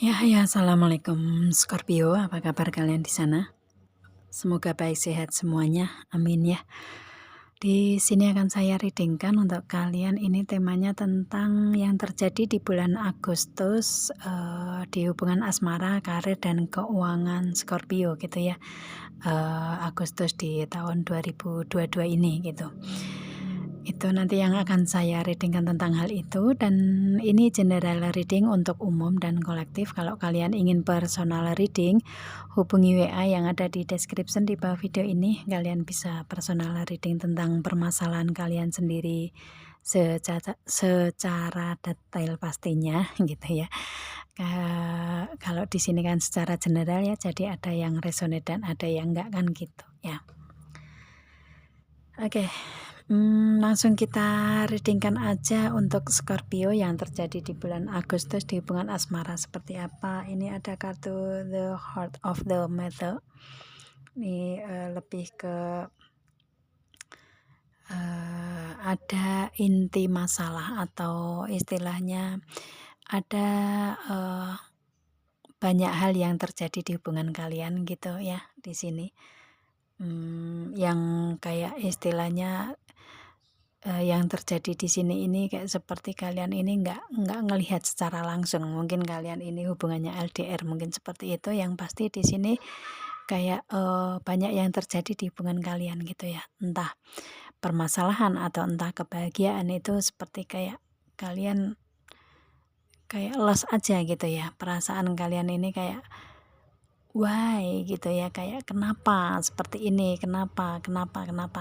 Ya, assalamualaikum Scorpio, apa kabar kalian di sana? Semoga baik sehat semuanya, amin ya. Di sini akan saya reading-kan untuk kalian, ini temanya tentang yang terjadi di bulan Agustus, di hubungan asmara, karir, dan keuangan Scorpio gitu ya. Agustus di tahun 2022 ini gitu. Itu nanti yang akan saya reading-kan tentang hal itu, dan ini general reading untuk umum dan kolektif. Kalau kalian ingin personal reading, hubungi WA yang ada di description di bawah video ini. Kalian bisa personal reading tentang permasalahan kalian sendiri secara detail pastinya gitu ya. Kalau di sini kan secara general ya, jadi ada yang resonate dan ada yang enggak kan gitu ya. Oke. Langsung kita reading-kan aja untuk Scorpio yang terjadi di bulan Agustus di hubungan asmara seperti apa. Ini ada kartu The Heart of the Matter. Ini lebih ke ada inti masalah atau istilahnya ada banyak hal yang terjadi di hubungan kalian gitu ya di sini. Yang kayak istilahnya yang terjadi di sini ini kayak seperti kalian ini nggak ngelihat secara langsung. Mungkin kalian ini hubungannya LDR, mungkin seperti itu. Yang pasti di sini kayak banyak yang terjadi di hubungan kalian gitu ya. Entah permasalahan atau entah kebahagiaan, itu seperti kayak kalian kayak lost aja gitu ya. Perasaan kalian ini kayak why gitu ya, kayak kenapa seperti ini, kenapa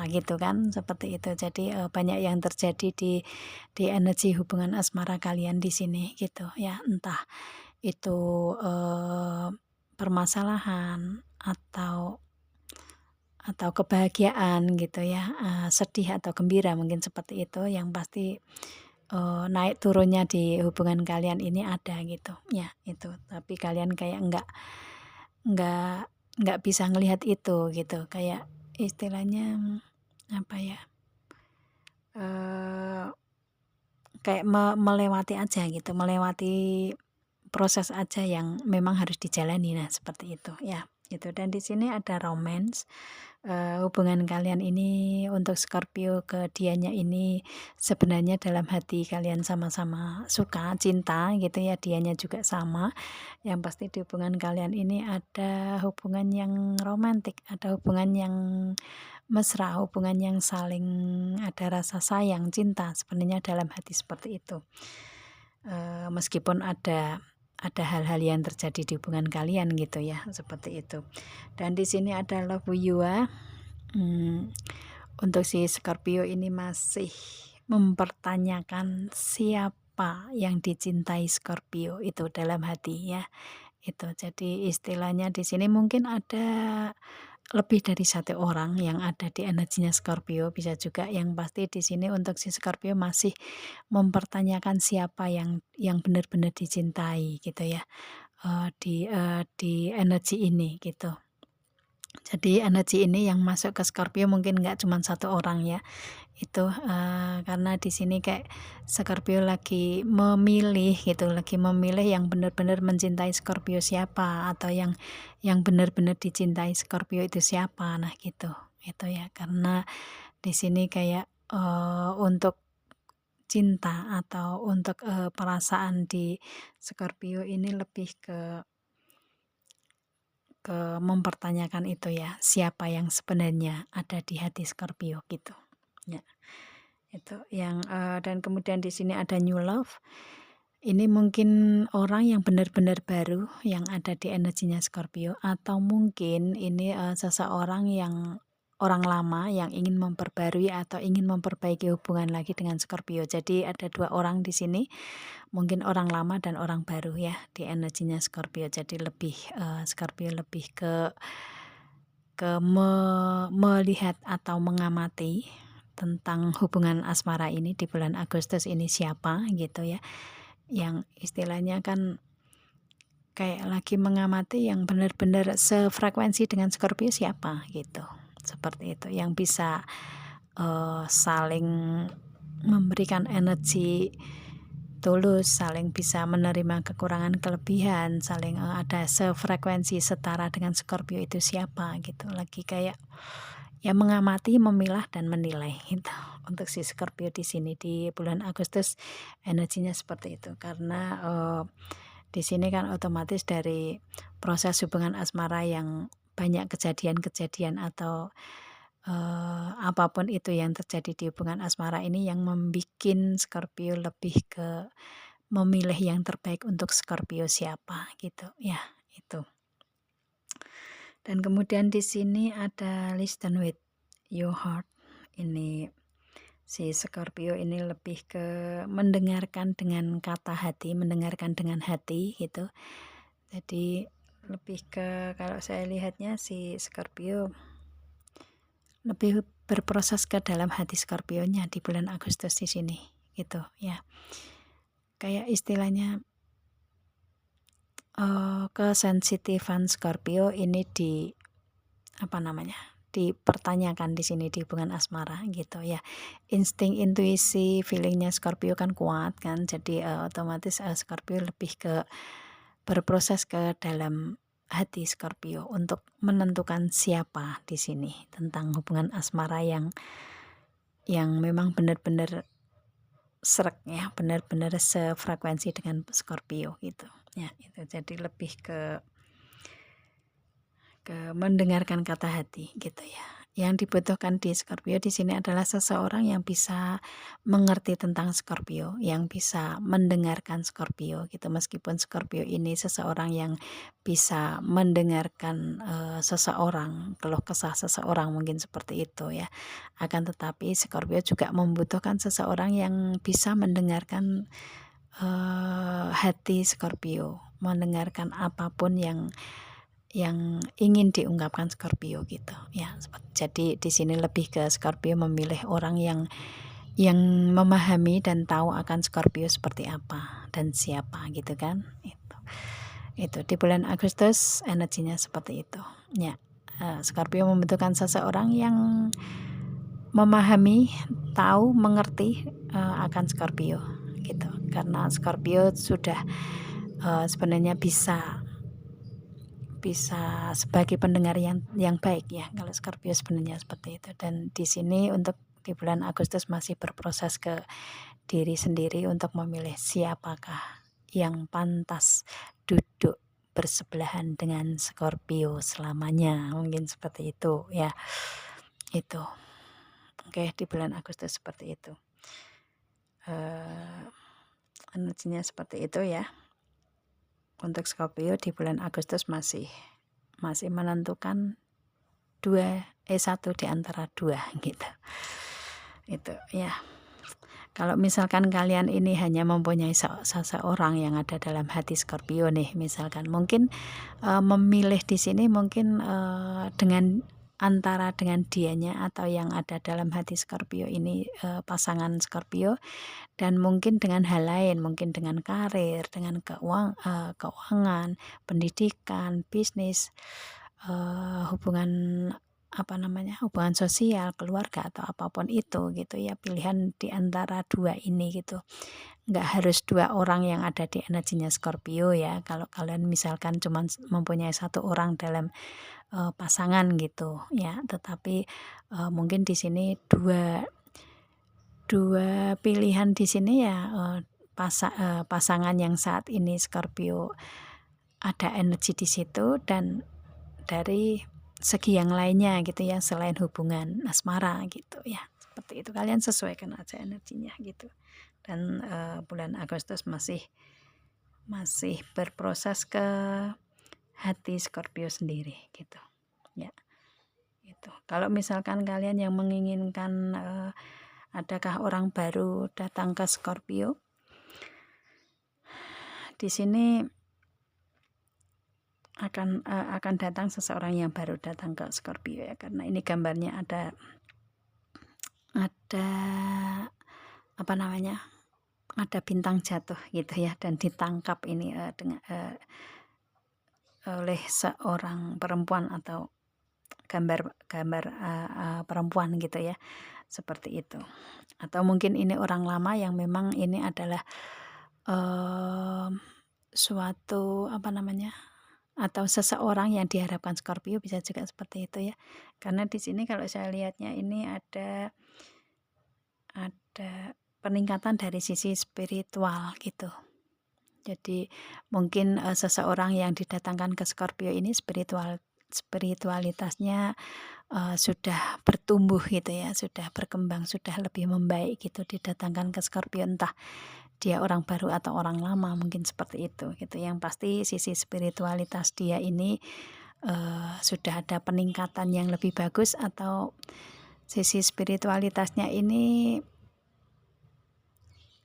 gitu kan, seperti itu. Jadi banyak yang terjadi di energi hubungan asmara kalian di sini gitu ya, entah itu permasalahan atau kebahagiaan gitu ya, sedih atau gembira mungkin seperti itu. Yang pasti naik turunnya di hubungan kalian ini ada gitu ya, itu. Tapi kalian kayak nggak bisa ngelihat itu gitu, kayak istilahnya apa ya, kayak melewati aja gitu, melewati proses aja yang memang harus dijalani. Nah, seperti itu ya, gitu. Dan di sini ada romance. Hubungan kalian ini untuk Scorpio ke dianya ini sebenarnya dalam hati kalian sama-sama suka, cinta gitu ya, dianya juga sama. Yang pasti di hubungan kalian ini ada hubungan yang romantik, ada hubungan yang mesra, hubungan yang saling ada rasa sayang, cinta sebenarnya dalam hati seperti itu. Meskipun ada hal-hal yang terjadi di hubungan kalian gitu ya, seperti itu. Dan di sini ada love you ya. Untuk si Scorpio ini masih mempertanyakan siapa yang dicintai Scorpio itu dalam hati ya. Itu jadi istilahnya di sini mungkin ada lebih dari satu orang yang ada di energinya Scorpio, bisa juga. Yang pasti di sini untuk si Scorpio masih mempertanyakan siapa yang benar-benar dicintai gitu ya, di energi ini gitu. Jadi energi ini yang masuk ke Scorpio mungkin nggak cuma satu orang ya, itu karena di sini kayak Scorpio lagi memilih gitu, lagi memilih yang benar-benar mencintai Scorpio siapa, atau yang benar-benar dicintai Scorpio itu siapa. Nah gitu, itu ya. Karena di sini kayak untuk cinta atau untuk perasaan di Scorpio ini lebih ke mempertanyakan itu ya, siapa yang sebenarnya ada di hati Scorpio gitu ya. Itu yang dan kemudian di sini ada new love. Ini mungkin orang yang benar-benar baru yang ada di energinya Scorpio, atau mungkin ini seseorang yang orang lama yang ingin memperbarui atau ingin memperbaiki hubungan lagi dengan Scorpio. Jadi ada dua orang di sini, mungkin orang lama dan orang baru ya di energinya Scorpio. Jadi lebih Scorpio lebih ke melihat atau mengamati tentang hubungan asmara ini di bulan Agustus ini siapa gitu ya, yang istilahnya kan kayak lagi mengamati yang benar-benar sefrekuensi dengan Scorpio siapa gitu, seperti itu, yang bisa saling memberikan energi tulus, saling bisa menerima kekurangan kelebihan, saling ada sefrekuensi setara dengan Scorpio itu siapa gitu. Lagi kayak ya mengamati, memilah dan menilai gitu. Untuk si Scorpio di sini di bulan Agustus energinya seperti itu karena di sini kan otomatis dari proses hubungan asmara yang banyak kejadian-kejadian atau apapun itu yang terjadi di hubungan asmara ini yang membuat Scorpio lebih ke memilih yang terbaik untuk Scorpio siapa gitu ya itu. Dan kemudian di sini ada listen with your heart. Ini si Scorpio ini lebih ke mendengarkan dengan kata hati, mendengarkan dengan hati gitu. Jadi lebih ke kalau saya lihatnya si Scorpio lebih berproses ke dalam hati Scorpionya di bulan Agustus di sini gitu ya. Kayak istilahnya kesensitifan Scorpio ini dipertanyakan di sini di hubungan asmara gitu ya. Insting, intuisi, feelingnya Scorpio kan kuat kan, jadi otomatis Scorpio lebih ke berproses ke dalam hati Scorpio untuk menentukan siapa di sini tentang hubungan asmara yang memang benar-benar srek ya, benar-benar sefrekuensi dengan Scorpio gitu ya. Itu jadi lebih ke mendengarkan kata hati gitu ya. Yang dibutuhkan di Scorpio di sini adalah seseorang yang bisa mengerti tentang Scorpio, yang bisa mendengarkan Scorpio gitu. Meskipun Scorpio ini seseorang yang bisa mendengarkan seseorang, keluh kesah seseorang mungkin seperti itu ya. Akan tetapi Scorpio juga membutuhkan seseorang yang bisa mendengarkan hati Scorpio, mendengarkan apapun yang ingin diungkapkan Scorpio gitu ya. Jadi di sini lebih ke Scorpio memilih orang yang memahami dan tahu akan Scorpio seperti apa dan siapa gitu kan. Itu di bulan Agustus energinya seperti itu ya. Scorpio membutuhkan seseorang yang memahami, tahu, mengerti akan Scorpio gitu. Karena Scorpio sudah sebenarnya bisa sebagai pendengar yang baik ya, kalau Scorpio sebenarnya seperti itu. Dan di sini untuk di bulan Agustus masih berproses ke diri sendiri untuk memilih siapakah yang pantas duduk bersebelahan dengan Scorpio selamanya, mungkin seperti itu ya. Itu oke, di bulan Agustus seperti itu energinya seperti itu ya. Untuk Scorpio di bulan Agustus masih menentukan satu di antara dua gitu. Itu ya. Kalau misalkan kalian ini hanya mempunyai seseorang yang ada dalam hati Scorpio nih, misalkan mungkin memilih di sini mungkin dengan dianya atau yang ada dalam hati Scorpio ini pasangan Scorpio, dan mungkin dengan hal lain, mungkin dengan karir, dengan keuangan, pendidikan, bisnis, hubungan hubungan sosial, keluarga atau apapun itu gitu ya. Pilihan di antara dua ini gitu. Nggak harus dua orang yang ada di energinya Scorpio ya. Kalau kalian misalkan cuma mempunyai satu orang dalam pasangan gitu ya, tetapi mungkin di sini dua pilihan di sini ya, pasangan yang saat ini Scorpio ada energi di situ, dan dari segi yang lainnya gitu ya, selain hubungan asmara gitu ya. Seperti itu, kalian sesuaikan aja energinya gitu. Dan bulan Agustus masih berproses ke hati Scorpio sendiri gitu ya. Itu kalau misalkan kalian yang menginginkan adakah orang baru datang ke Scorpio, di sini akan datang seseorang yang baru datang ke Scorpio ya, karena ini gambarnya ada ada bintang jatuh gitu ya, dan ditangkap ini oleh seorang perempuan atau gambar perempuan gitu ya, seperti itu. Atau mungkin ini orang lama yang memang ini adalah suatu apa namanya, atau seseorang yang diharapkan Scorpio bisa juga seperti itu ya. Karena di sini kalau saya lihatnya ini ada peningkatan dari sisi spiritual gitu. Jadi mungkin seseorang yang didatangkan ke Scorpio ini spiritualitasnya sudah bertumbuh gitu ya, sudah berkembang, sudah lebih membaik gitu didatangkan ke Scorpio, entah dia orang baru atau orang lama, mungkin seperti itu gitu. Yang pasti sisi spiritualitas dia ini sudah ada peningkatan yang lebih bagus, atau sisi spiritualitasnya ini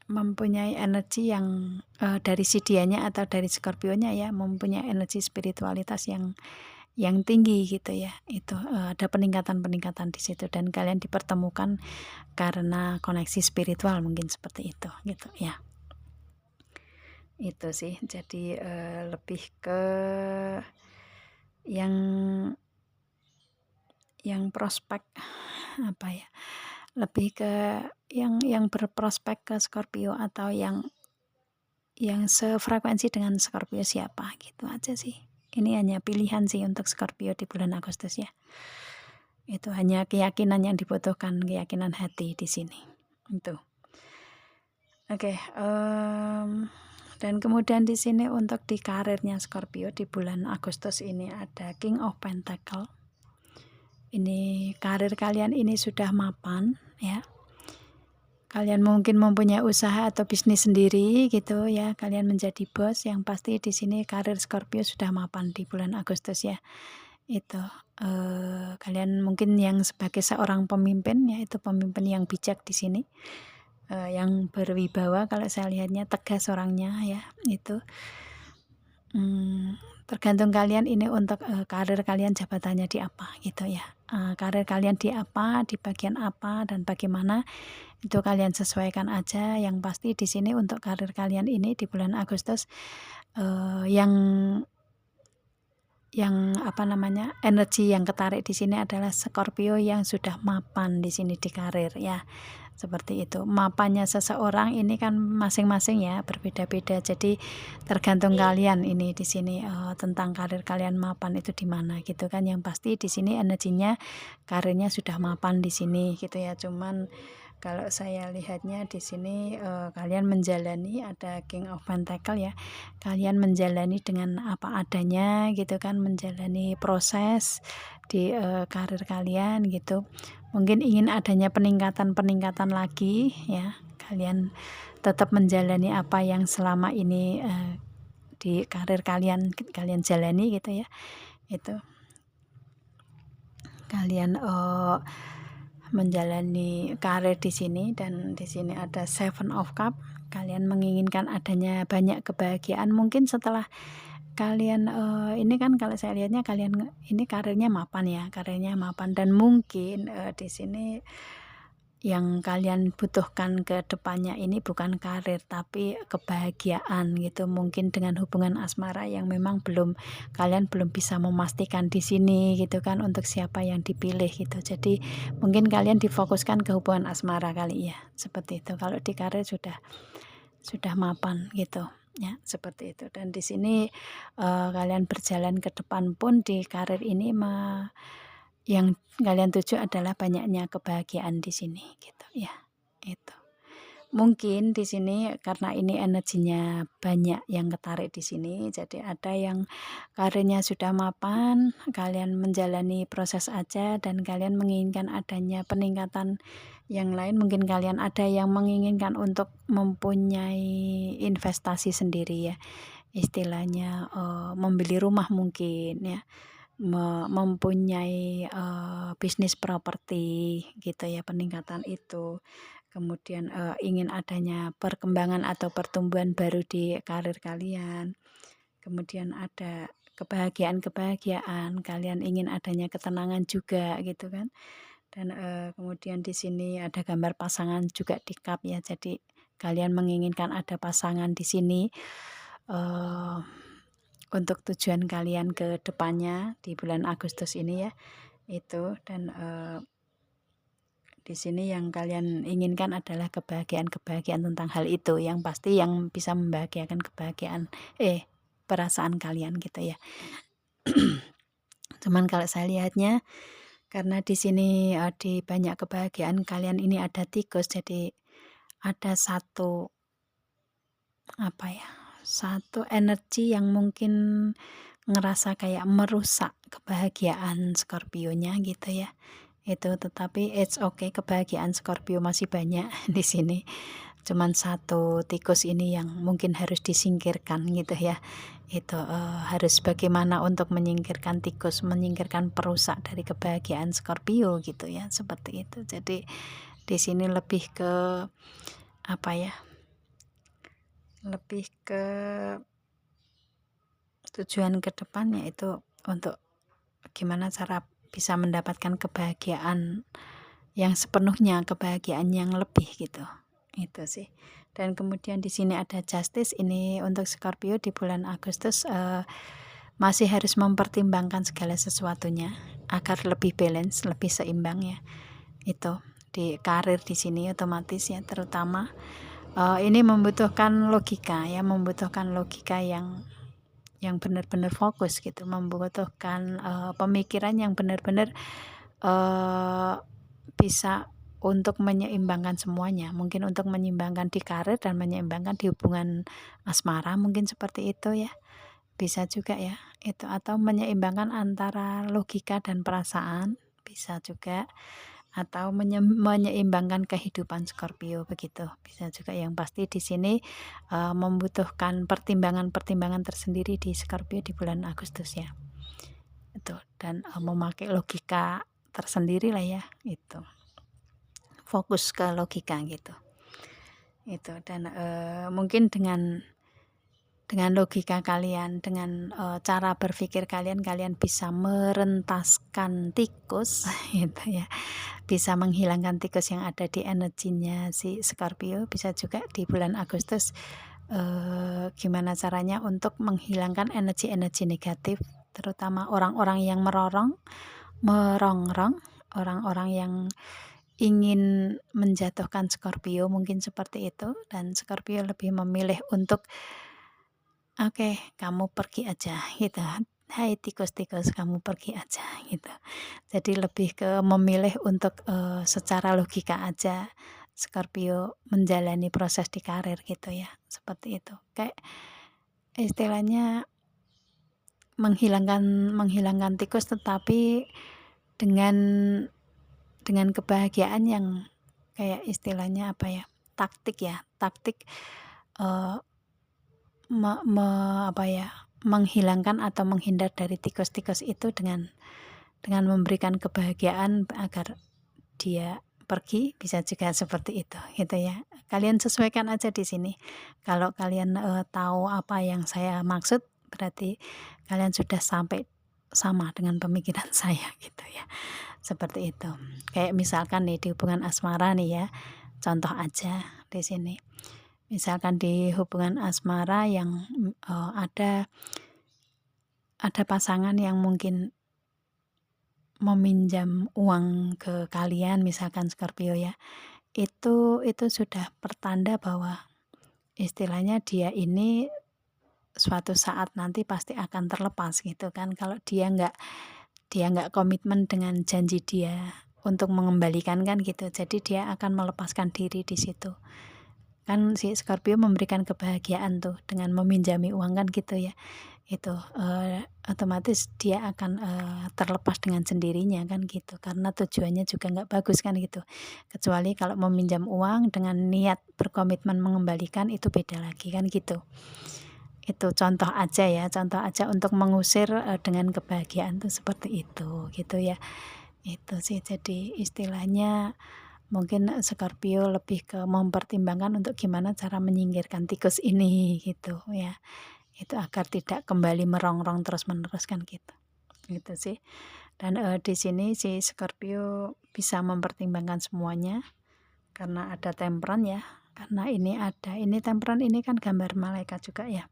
mempunyai energi yang dari si dianya atau dari Scorpionya ya, mempunyai energi spiritualitas yang tinggi gitu ya. Itu ada peningkatan-peningkatan di situ, dan kalian dipertemukan karena koneksi spiritual, mungkin seperti itu gitu ya. Itu sih, jadi lebih ke yang prospek apa ya, lebih ke yang berprospek ke Scorpio, atau yang sefrekuensi dengan Scorpio siapa, gitu aja sih. Ini hanya pilihan sih untuk Scorpio di bulan Agustus ya. Itu hanya keyakinan yang dibutuhkan, keyakinan hati di sini. Itu. Oke, dan kemudian di sini untuk di karirnya Scorpio di bulan Agustus ini ada King of Pentacle. Ini karir kalian ini sudah mapan ya. Kalian mungkin mempunyai usaha atau bisnis sendiri gitu ya. Kalian menjadi bos. Yang pasti di sini karir Scorpio sudah mapan di bulan Agustus ya. Itu kalian mungkin yang sebagai seorang pemimpin ya, itu pemimpin yang bijak di sini. Yang berwibawa, kalau saya lihatnya tegas orangnya ya. Itu tergantung kalian ini untuk karir kalian jabatannya di apa gitu ya. Karir kalian di apa, di bagian apa, dan bagaimana, itu kalian sesuaikan aja. Yang pasti di sini untuk karir kalian ini di bulan Agustus yang apa namanya, energi yang ketarik di sini adalah Scorpio yang sudah mapan di sini di karir ya. Seperti itu. Mapannya seseorang ini kan masing-masing ya, berbeda-beda. Jadi tergantung kalian ini di sini tentang karir kalian mapan itu di mana gitu kan. Yang pasti di sini energinya karirnya sudah mapan di sini gitu ya. Cuman kalau saya lihatnya di sini kalian menjalani, ada King of Pentacle ya. Kalian menjalani dengan apa adanya gitu kan, menjalani proses di karir kalian gitu. Mungkin ingin adanya peningkatan-peningkatan lagi ya. Kalian tetap menjalani apa yang selama ini di karir kalian jalani gitu ya. Itu kalian menjalani karir di sini, dan di sini ada Seven of Cup. Kalian menginginkan adanya banyak kebahagiaan mungkin setelah kalian ini kan, kalau saya lihatnya kalian ini karirnya mapan ya, dan mungkin di sini yang kalian butuhkan ke depannya ini bukan karir tapi kebahagiaan gitu. Mungkin dengan hubungan asmara yang memang kalian belum bisa memastikan di sini gitu kan, untuk siapa yang dipilih gitu. Jadi mungkin kalian difokuskan ke hubungan asmara kali ya, seperti itu. Kalau di karir sudah mapan gitu ya, seperti itu. Dan di sini kalian berjalan ke depan pun di karir ini yang kalian tuju adalah banyaknya kebahagiaan di sini gitu ya. Itu. Mungkin di sini karena ini energinya banyak yang ketarik di sini, jadi ada yang karirnya sudah mapan, kalian menjalani proses aja, dan kalian menginginkan adanya peningkatan yang lain. Mungkin kalian ada yang menginginkan untuk mempunyai investasi sendiri ya, istilahnya membeli rumah mungkin ya, mempunyai bisnis properti gitu ya, peningkatan itu. Kemudian ingin adanya perkembangan atau pertumbuhan baru di karir kalian. Kemudian ada kebahagiaan-kebahagiaan, kalian ingin adanya ketenangan juga gitu kan. Dan kemudian di sini ada gambar pasangan juga di cup ya. Jadi kalian menginginkan ada pasangan di sini untuk tujuan kalian ke depannya di bulan Agustus ini ya. Itu. Dan Di sini yang kalian inginkan adalah kebahagiaan-kebahagiaan tentang hal itu, yang pasti yang bisa membahagiakan perasaan kalian gitu ya. Cuman kalau saya lihatnya karena di sini di banyak kebahagiaan kalian ini ada tikus, jadi ada satu satu energi yang mungkin ngerasa kayak merusak kebahagiaan Scorpio-nya gitu ya. Itu tetapi it's okay, kebahagiaan Scorpio masih banyak di sini. Cuman satu tikus ini yang mungkin harus disingkirkan gitu ya. Itu harus bagaimana untuk menyingkirkan tikus, menyingkirkan perusak dari kebahagiaan Scorpio gitu ya, seperti itu. Jadi di sini lebih ke lebih ke tujuan ke depan, yaitu untuk gimana cara bisa mendapatkan kebahagiaan yang sepenuhnya, kebahagiaan yang lebih gitu. Itu sih. Dan kemudian di sini ada Justice, ini untuk Scorpio di bulan Agustus masih harus mempertimbangkan segala sesuatunya agar lebih balance, lebih seimbang ya. Itu di karir di sini otomatis ya, terutama ini membutuhkan logika ya, membutuhkan logika yang benar-benar fokus gitu, membutuhkan pemikiran yang benar-benar bisa untuk menyeimbangkan semuanya, mungkin untuk menyeimbangkan di karir dan menyeimbangkan di hubungan asmara, mungkin seperti itu ya, bisa juga ya itu, atau menyeimbangkan antara logika dan perasaan bisa juga, atau menyeimbangkan kehidupan Scorpio begitu bisa juga. Yang pasti di sini membutuhkan pertimbangan-pertimbangan tersendiri di Scorpio di bulan Agustus ya, itu, dan memakai logika tersendiri lah ya, itu fokus ke logika gitu itu. Dan mungkin dengan logika kalian, dengan cara berpikir kalian bisa merentaskan tikus gitu ya, bisa menghilangkan tikus yang ada di energinya si Scorpio. Bisa juga di bulan Agustus gimana caranya untuk menghilangkan energi-energi negatif, terutama orang-orang yang merongrong, orang-orang yang ingin menjatuhkan Scorpio, mungkin seperti itu. Dan Scorpio lebih memilih untuk oke, kamu pergi aja gitu. Hai tikus-tikus, kamu pergi aja gitu. Jadi lebih ke memilih untuk secara logika aja Scorpio menjalani proses di karir gitu ya, seperti itu. Kayak istilahnya menghilangkan tikus, tetapi dengan kebahagiaan yang kayak istilahnya taktik menghilangkan atau menghindar dari tikus-tikus itu dengan memberikan kebahagiaan agar dia pergi, bisa juga seperti itu gitu ya. Kalian sesuaikan aja di sini. Kalau kalian tahu apa yang saya maksud, berarti kalian sudah sampai sama dengan pemikiran saya gitu ya, seperti itu. Kayak misalkan nih di hubungan asmara nih ya, contoh aja di sini. Misalkan di hubungan asmara yang ada pasangan yang mungkin meminjam uang ke kalian, misalkan Scorpio ya, itu sudah pertanda bahwa istilahnya dia ini suatu saat nanti pasti akan terlepas gitu kan. Kalau dia nggak komitmen dengan janji dia untuk mengembalikan kan gitu, jadi dia akan melepaskan diri di situ. Kan si Scorpio memberikan kebahagiaan tuh dengan meminjami uang kan gitu ya, itu otomatis dia akan terlepas dengan sendirinya kan gitu, karena tujuannya juga nggak bagus kan gitu. Kecuali kalau meminjam uang dengan niat berkomitmen mengembalikan, itu beda lagi kan gitu. Itu contoh aja ya, contoh aja untuk mengusir dengan kebahagiaan tuh seperti itu gitu ya. Itu sih, jadi istilahnya mungkin Scorpio lebih ke mempertimbangkan untuk gimana cara menyingkirkan tikus ini gitu ya, itu agar tidak kembali merongrong terus-menerus kan gitu. Gitu sih. Dan di sini si Scorpio bisa mempertimbangkan semuanya karena ada temperan ya. Karena ini temperan ini kan gambar malaikat juga ya.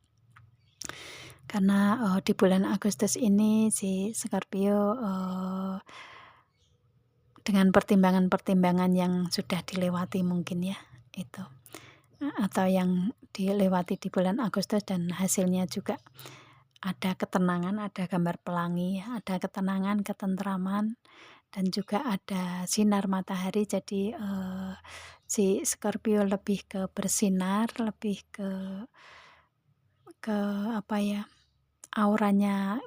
Karena di bulan Agustus ini si Scorpio dengan pertimbangan-pertimbangan yang sudah dilewati mungkin ya, itu. Atau yang dilewati di bulan Agustus dan hasilnya juga ada ketenangan, ada gambar pelangi, ada ketenangan, ketentraman, dan juga ada sinar matahari. Jadi si Scorpio lebih ke bersinar, lebih ke apa ya, auranya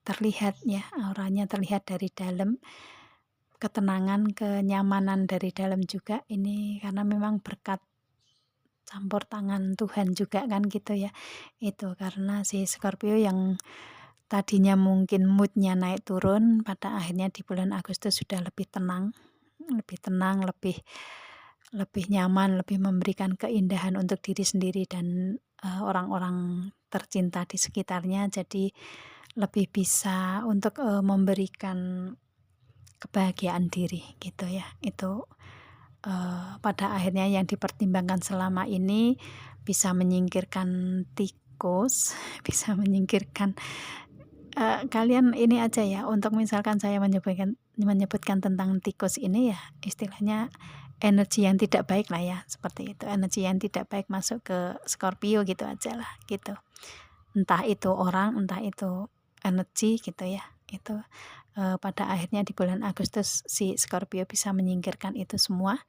terlihat ya, auranya terlihat dari dalam, ketenangan, kenyamanan dari dalam juga ini karena memang berkat campur tangan Tuhan juga kan gitu ya. Itu karena si Scorpio yang tadinya mungkin moodnya naik turun, pada akhirnya di bulan Agustus sudah lebih tenang, lebih nyaman, lebih memberikan keindahan untuk diri sendiri dan orang-orang tercinta di sekitarnya. Jadi lebih bisa untuk memberikan kebahagiaan diri gitu ya. Itu pada akhirnya yang dipertimbangkan selama ini bisa menyingkirkan tikus, bisa menyingkirkan kalian ini aja ya, untuk misalkan saya menyebutkan tentang tikus ini ya, istilahnya energi yang tidak baik lah ya, seperti itu. Energi yang tidak baik masuk ke Scorpio gitu aja lah, gitu. Entah itu orang, entah itu energi gitu ya. Itu pada akhirnya di bulan Agustus si Scorpio bisa menyingkirkan itu semua.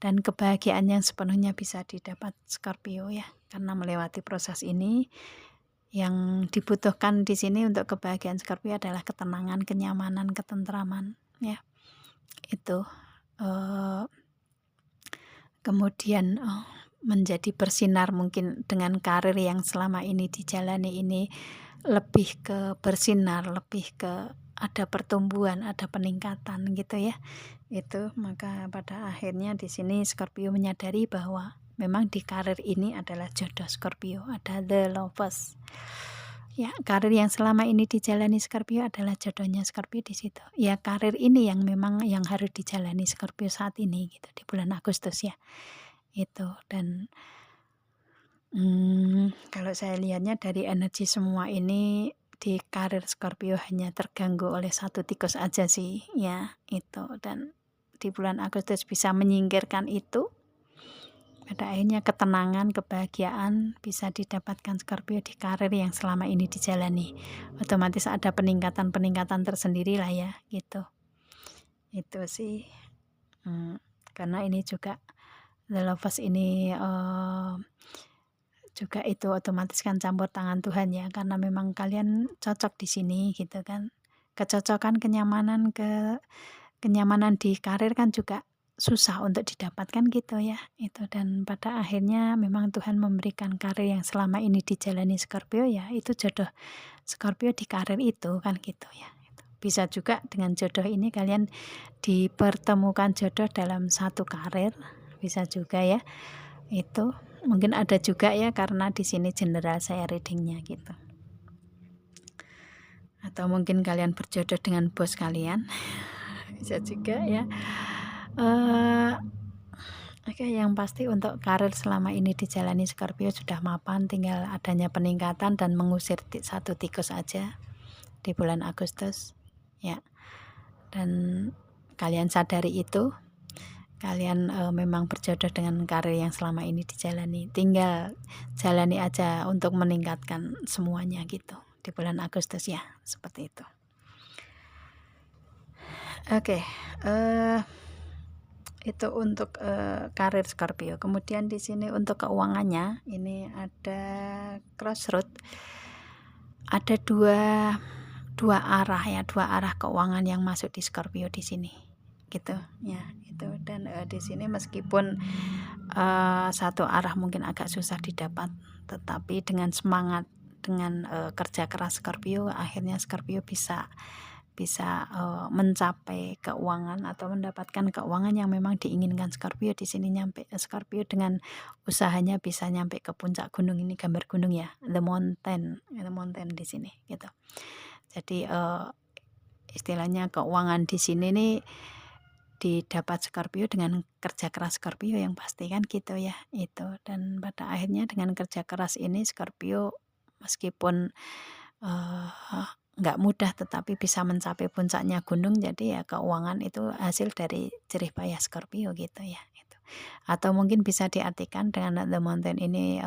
Dan kebahagiaan yang sepenuhnya bisa didapat Scorpio ya, karena melewati proses ini. Yang dibutuhkan di sini untuk kebahagiaan Scorpio adalah ketenangan, kenyamanan, ketentraman ya. Itu kemudian menjadi bersinar mungkin dengan karir yang selama ini dijalani ini, lebih ke bersinar, lebih ke ada pertumbuhan, ada peningkatan gitu ya. Itu maka pada akhirnya di sini Scorpio menyadari bahwa memang di karir ini adalah jodoh Scorpio, ada the lovers. Ya, karir yang selama ini dijalani Scorpio adalah jodohnya Scorpio di situ. Ya, karir ini yang memang yang harus dijalani Scorpio saat ini gitu di bulan Agustus ya. Itu dan kalau saya lihatnya dari energi semua ini di karir Scorpio hanya terganggu oleh satu tikus aja sih ya, itu. Dan di bulan Agustus bisa menyingkirkan itu, pada akhirnya ketenangan, kebahagiaan bisa didapatkan Scorpio di karir yang selama ini dijalani. Otomatis ada peningkatan-peningkatan tersendiri lah ya gitu. Itu sih karena ini juga The Lovers ini juga itu otomatis kan campur tangan Tuhan ya, karena memang kalian cocok di sini gitu kan. Kecocokan, kenyamanan di karir kan juga susah untuk didapatkan gitu ya. Itu dan pada akhirnya memang Tuhan memberikan karir yang selama ini dijalani Scorpio ya, itu jodoh Scorpio di karir itu kan gitu ya. Bisa juga dengan jodoh ini kalian dipertemukan jodoh dalam satu karir, bisa juga ya. Itu mungkin ada juga ya, karena di sini general saya readingnya gitu. Atau mungkin kalian berjodoh dengan bos kalian, bisa juga ya. Oke, yang pasti untuk karir selama ini dijalani Scorpio sudah mapan, tinggal adanya peningkatan dan mengusir satu tikus aja di bulan Agustus ya. Dan kalian sadari itu, kalian memang berjodoh dengan karir yang selama ini dijalani, tinggal jalani aja untuk meningkatkan semuanya gitu di bulan Agustus ya, seperti itu. Oke, itu untuk karir Scorpio. Kemudian di sini untuk keuangannya ini ada crossroad, ada dua arah ya, dua arah keuangan yang masuk di Scorpio di sini gitu ya. Itu dan di sini meskipun satu arah mungkin agak susah didapat, tetapi dengan semangat, dengan kerja keras Scorpio, akhirnya Scorpio bisa mencapai keuangan atau mendapatkan keuangan yang memang diinginkan Scorpio di sini. Nyampe Scorpio dengan usahanya bisa nyampe ke puncak gunung, ini gambar gunung ya, the mountain di sini gitu. Jadi istilahnya keuangan di sini nih didapat Scorpio dengan kerja keras Scorpio yang pasti kan gitu ya. Itu dan pada akhirnya dengan kerja keras ini Scorpio meskipun nggak mudah tetapi bisa mencapai puncaknya gunung. Jadi ya keuangan itu hasil dari jerih payah Scorpio gitu ya, gitu. Atau mungkin bisa diartikan dengan The Mountain ini,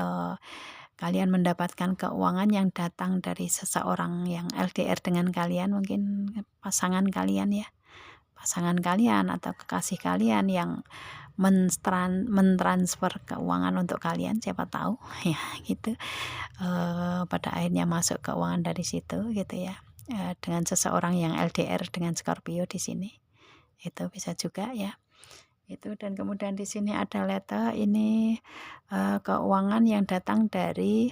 kalian mendapatkan keuangan yang datang dari seseorang yang LDR dengan kalian, mungkin pasangan kalian ya, pasangan kalian atau kekasih kalian yang mentransfer keuangan untuk kalian, siapa tahu ya gitu. Pada akhirnya masuk keuangan dari situ gitu ya, dengan seseorang yang LDR dengan Scorpio di sini, itu bisa juga ya itu. Dan kemudian di sini ada letter ini, keuangan yang datang dari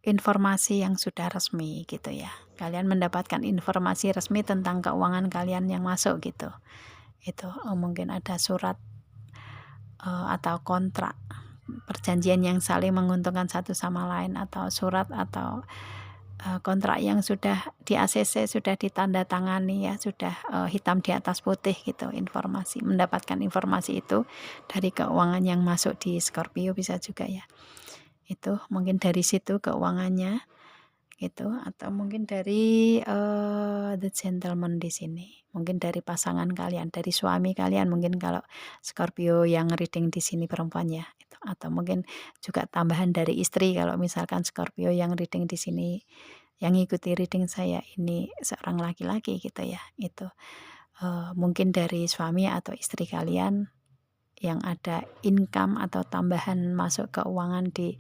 informasi yang sudah resmi gitu ya, kalian mendapatkan informasi resmi tentang keuangan kalian yang masuk gitu. Itu mungkin ada surat atau kontrak perjanjian yang saling menguntungkan satu sama lain, atau surat atau kontrak yang sudah di ACC, sudah ditandatangani ya, sudah hitam di atas putih gitu, informasi, mendapatkan informasi itu dari keuangan yang masuk di Scorpio bisa juga ya. Itu mungkin dari situ keuangannya gitu, atau mungkin dari The Gentleman di sini, mungkin dari pasangan kalian, dari suami kalian mungkin kalau Scorpio yang reading di sini perempuan ya, itu. Atau mungkin juga tambahan dari istri kalau misalkan Scorpio yang reading di sini, yang ngikuti reading saya ini seorang laki-laki gitu ya, itu mungkin dari suami atau istri kalian yang ada income atau tambahan masuk keuangan di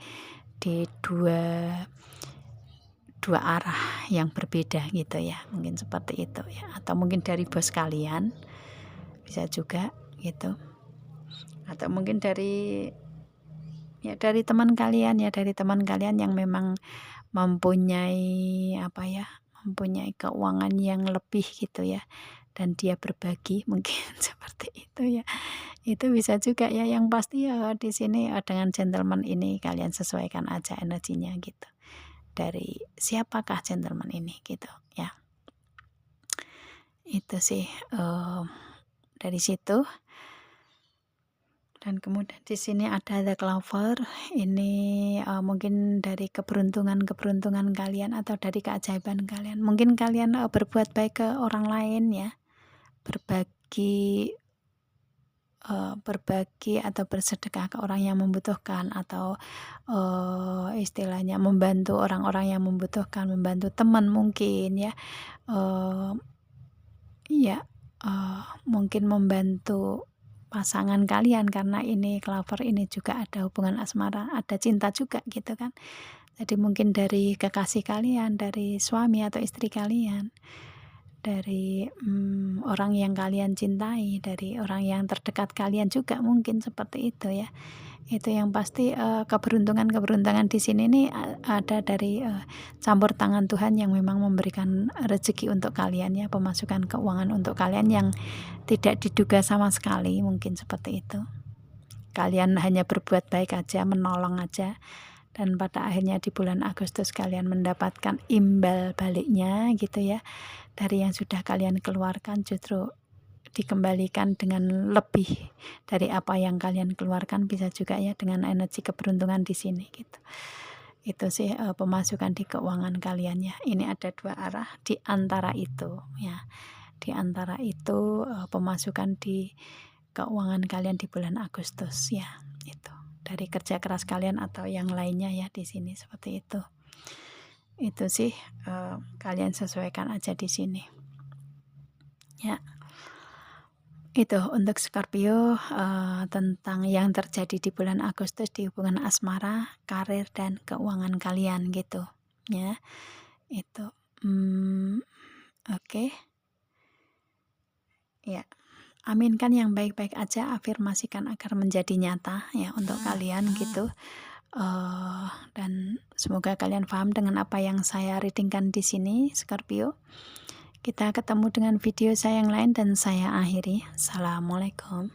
dua arah yang berbeda gitu ya, mungkin seperti itu ya. Atau mungkin dari bos kalian bisa juga gitu, atau mungkin dari teman kalian ya, dari teman kalian yang memang mempunyai apa ya, mempunyai keuangan yang lebih gitu ya, dan dia berbagi mungkin seperti itu ya. Itu bisa juga ya, yang pasti ya di sini dengan gentleman ini kalian sesuaikan aja energinya gitu. Dari siapakah gentleman ini gitu ya. Itu sih dari situ. Dan kemudian di sini ada The Clover. Ini mungkin dari keberuntungan kalian atau dari keajaiban kalian. Mungkin kalian berbuat baik ke orang lain ya, berbagi atau bersedekah ke orang yang membutuhkan, atau istilahnya membantu orang-orang yang membutuhkan, membantu teman mungkin ya, mungkin membantu pasangan kalian, karena ini Clover ini juga ada hubungan asmara, ada cinta juga gitu kan. Jadi mungkin dari kekasih kalian, dari suami atau istri kalian, dari orang yang kalian cintai, dari orang yang terdekat kalian juga mungkin seperti itu ya. Itu yang pasti keberuntungan di sini nih ada dari campur tangan Tuhan yang memang memberikan rezeki untuk kalian ya, pemasukan keuangan untuk kalian yang tidak diduga sama sekali, mungkin seperti itu. Kalian hanya berbuat baik aja, menolong aja, dan pada akhirnya di bulan Agustus kalian mendapatkan imbal baliknya gitu ya, dari yang sudah kalian keluarkan justru dikembalikan dengan lebih dari apa yang kalian keluarkan, bisa juga ya dengan energi keberuntungan di sini gitu. Itu sih pemasukan di keuangan kalian ya. Ini ada dua arah di antara itu ya. Di antara itu pemasukan di keuangan kalian di bulan Agustus ya. Itu dari kerja keras kalian atau yang lainnya ya di sini seperti itu. Itu sih kalian sesuaikan aja di sini. Ya. Itu untuk Scorpio tentang yang terjadi di bulan Agustus di hubungan asmara, karir dan keuangan kalian gitu ya. Itu oke. Ya. Aminkan yang baik-baik aja, afirmasikan agar menjadi nyata ya untuk kalian gitu. Dan semoga kalian paham dengan apa yang saya readingkan di sini, Scorpio. Kita ketemu dengan video saya yang lain dan saya akhiri. Assalamualaikum.